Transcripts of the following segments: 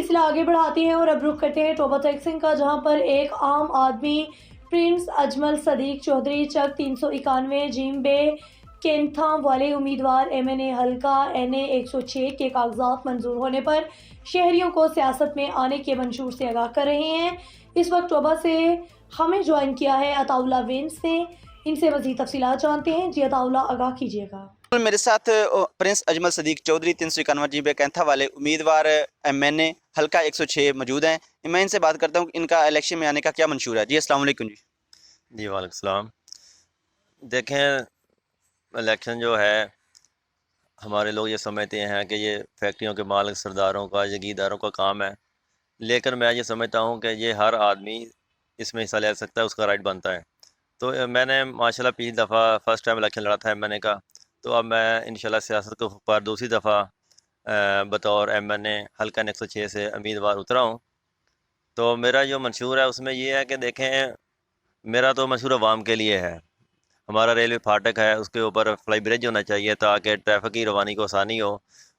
سلسلہ آگے بڑھاتے ہیں اور اب رخ کرتے ہیں ٹوبہ ٹیکسنگ کا، جہاں پر ایک عام آدمی پرنس اجمل صدیق چودھری چک 391 جیم بے کینتھا والے امیدوار ایم این اے حلقہ NA 106 کے کاغذات منظور ہونے پر شہریوں کو سیاست میں آنے کے منشور سے آگاہ کر رہے ہیں۔ اس وقت ٹوبہ سے ہمیں جوائن کیا ہے عطا اللہ وینس نے، ان سے مزید تفصیلات جانتے ہیں۔ جی عطا اللہ، آگاہ کیجیے گا۔ میرے ساتھ پرنس اجمل صدیق چودھری 391 جی بے کینتھا والے امیدوار MNA حلقہ 106 موجود ہیں۔ میں ان سے بات کرتا ہوں کہ ان کا الیکشن میں آنے کا کیا منشور ہے۔ جی السلام علیکم۔ جی وعلیکم السلام۔ دیکھیں، الیکشن جو ہے ہمارے لوگ یہ سمجھتے ہیں کہ یہ فیکٹریوں کے مالک سرداروں کا، جگیرداروں کا کام ہے، لیکن میں یہ سمجھتا ہوں کہ یہ ہر آدمی اس میں حصہ لے سکتا ہے، اس کا رائٹ بنتا ہے۔ تو میں نے ماشاءاللہ پچھلی دفعہ فرسٹ ٹائم الیکشن لڑا تھا MNA کا، تو اب میں انشاءاللہ سیاست کے پر دوسری دفعہ بطور MNA حلقہ 106 سے امیدوار اترا ہوں۔ تو میرا جو منشور ہے اس میں یہ ہے کہ دیکھیں، میرا تو منشور عوام کے لیے ہے۔ ہمارا ریلوے پھاٹک ہے، اس کے اوپر فلائی بریج ہونا چاہیے تاکہ ٹریفک کی روانی کو آسانی ہو،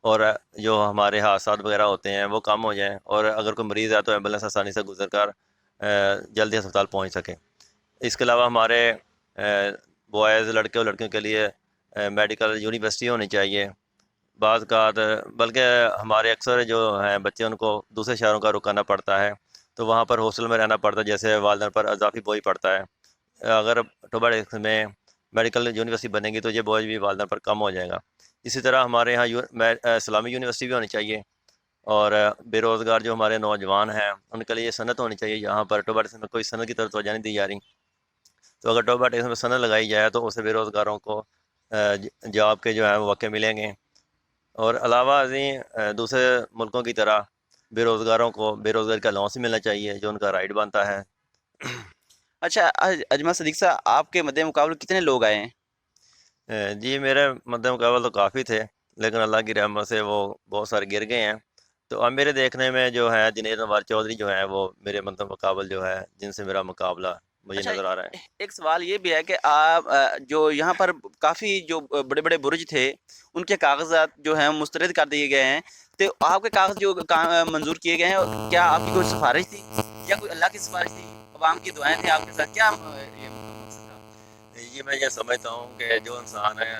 اور جو ہمارے حادثات وغیرہ ہوتے ہیں وہ کم ہو جائیں، اور اگر کوئی مریض ہے تو ایمبولینس آسانی سے گزر کر جلدی ہسپتال پہنچ سکے۔ اس کے علاوہ ہمارے بوائز، لڑکے اور لڑکیوں کے لیے میڈیکل یونیورسٹی ہونی چاہیے۔ بعض اوقات بلکہ ہمارے اکثر جو ہیں بچے، ان کو دوسرے شہروں کا رکانا پڑتا ہے، تو وہاں پر ہاسٹل میں رہنا پڑتا ہے، جیسے والدین پر اضافی بوجھ پڑتا ہے۔ اگر ٹوبہ ٹیکسنگ میں میڈیکل یونیورسٹی بنے گی تو یہ بوجھ بھی والدین پر کم ہو جائے گا۔ اسی طرح ہمارے یہاں اسلامی یونیورسٹی بھی ہونی چاہیے، اور بے روزگار جو ہمارے نوجوان ہیں ان کے لیے صنعت ہونی چاہیے۔ یہاں پر ٹوبہ ٹیکسنگ میں کوئی صنعت کی طرف توجہ نہیں دی جا رہی، تو اگر ٹوبہ ٹیکسنگ میں صنعت لگائی جائے تو اسے بے روزگاروں کو جاب کے جو ہیں موقع ملیں گے۔ اور علاوہ ازیں دوسرے ملکوں کی طرح بے روزگاروں کو بے روزگاری کا الاؤنس ملنا چاہیے، جو ان کا رائٹ بنتا ہے۔ اچھا اجمل صدیق صاحب، آپ کے مد مقابل کتنے لوگ آئے ہیں؟ جی میرے مد مقابل تو کافی تھے، لیکن اللہ کی رحمت سے وہ بہت سارے گر گئے ہیں۔ تو اب میرے دیکھنے میں جو ہے جنید انوار چودھری جو ہیں وہ میرے مد مقابل جو ہے، جن سے میرا مقابلہ مجھے اچھا، نظر آ رہا ہے۔ ایک سوال یہ بھی ہے کہ آپ جو یہاں پر کافی جو بڑے بڑے برج تھے ان کے کاغذات جو ہیں مسترد کر دیے گئے ہیں، تو آپ کے کاغذ جو منظور کیے گئے ہیں، کیا آپ کی کوئی سفارش تھی یا کوئی اللہ کی سفارش تھی؟ عوام کی دعائیں تھیں آپ کے ساتھ؟ کیا یہ مقصد تھا؟ یہ میں یہ سمجھتا ہوں کہ جو انسان ہے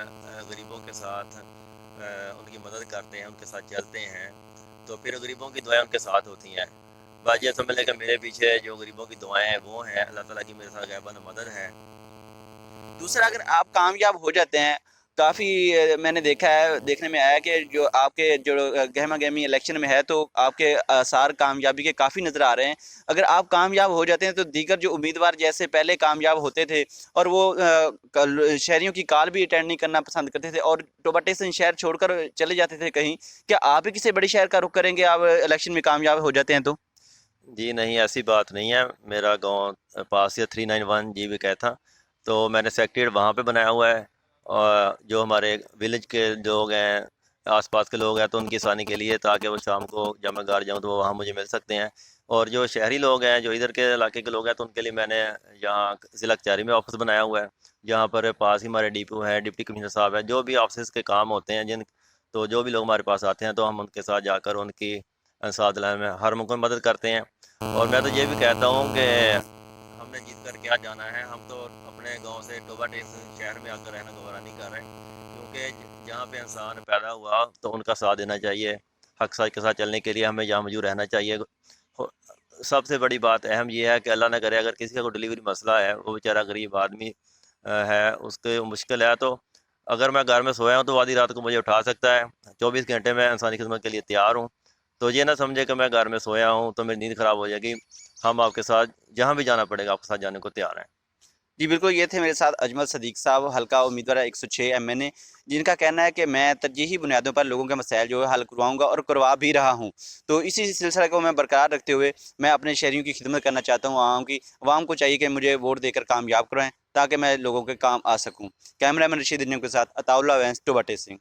غریبوں کے ساتھ ان کی مدد کرتے ہیں، ان کے ساتھ چلتے ہیں، تو پھر غریبوں کی دعائیں ان کے ساتھ ہوتی ہیں۔ بات یہ سمجھ لیں کہ میرے پیچھے جو غریبوں کی دعائیں ہیں وہ ہیں، اللہ تعالیٰ کی میرے ساتھ غیبانہ مدد ہے۔ دوسرا، اگر آپ کامیاب ہو جاتے ہیں، کافی میں نے دیکھا ہے، دیکھنے میں آیا کہ جو آپ کے جو گہما گہمی الیکشن میں ہے تو آپ کے آثار کامیابی کے کافی نظر آ رہے ہیں۔ اگر آپ کامیاب ہو جاتے ہیں تو دیگر جو امیدوار جیسے پہلے کامیاب ہوتے تھے اور وہ شہریوں کی کال بھی اٹینڈ نہیں کرنا پسند کرتے تھے اور ٹوبہ ٹیکسنگ شہر چھوڑ کر چلے جاتے تھے کہیں، کیا آپ بھی کسی بڑے شہر کا رخ کریں گے آپ الیکشن میں کامیاب ہو جاتے ہیں تو؟ جی نہیں، ایسی بات نہیں ہے۔ میرا گاؤں پاس یا 391 جی بھی کہتا، تو میں نے سیکٹریٹ وہاں پہ بنایا ہوا ہے، اور جو ہمارے ولیج کے لوگ ہیں، آس پاس کے لوگ ہیں، تو ان کی آسانی کے لیے تاکہ وہ شام کو جب میں گھر جاؤں تو وہ وہاں مجھے مل سکتے ہیں۔ اور جو شہری لوگ ہیں، جو ادھر کے علاقے کے لوگ ہیں، تو ان کے لیے میں نے یہاں ضلع کچہری میں آفس بنایا ہوا ہے، جہاں پر پاس ہی ہمارے ڈپو ہے، ڈپٹی کمشنر صاحب ہے، جو بھی آفسز کے کام ہوتے ہیں تو جو بھی لوگ ہمارے پاس آتے ہیں تو ہم ان کے ساتھ جا کر ان کی ساتھ دلانے میں ہر ممکن مدد کرتے ہیں۔ اور میں تو یہ بھی کہتا ہوں کہ ہم نے جیت کر کیا جانا ہے، ہم تو اپنے گاؤں سے ٹوبہ ٹیکسنگ شہر میں آ کر رہنا گوارا نہیں کر رہے، کیونکہ جہاں پہ انسان پیدا ہوا تو ان کا ساتھ دینا چاہیے۔ حق سچ کے ساتھ چلنے کے لیے ہمیں یہاں موجود رہنا چاہیے۔ سب سے بڑی بات اہم یہ ہے کہ اللہ نہ کرے اگر کسی کا کوئی ڈلیوری مسئلہ ہے، وہ بیچارہ غریب آدمی ہے، اس کے مشکل ہے، تو اگر میں گھر میں سویا ہوں تو آدھی رات کو مجھے اٹھا سکتا ہے۔ 24 گھنٹے میں انسانی خدمت کے لیے تیار ہوں، تو یہ نہ سمجھے کہ میں گھر میں سویا ہوں تو میری نیند خراب ہو جائے گی۔ ہم آپ کے ساتھ جہاں بھی جانا پڑے گا آپ کے ساتھ جانے کو تیار ہیں۔ جی بالکل، یہ تھے میرے ساتھ اجمل صدیق صاحب، حلقہ امیدوار 106 MNA، جن کا کہنا ہے کہ میں ترجیحی بنیادوں پر لوگوں کے مسائل جو ہے حل کرواؤں گا اور کروا بھی رہا ہوں۔ تو اسی سلسلہ کو میں برقرار رکھتے ہوئے میں اپنے شہریوں کی خدمت کرنا چاہتا ہوں، عوام کو چاہیے کہ مجھے ووٹ دے کر کامیاب کروائیں تاکہ میں لوگوں کے کام آ سکوں۔ کیمرہ مین رشید کے ساتھ عطا اللہ وینس، ٹوبہ ٹیکسنگ۔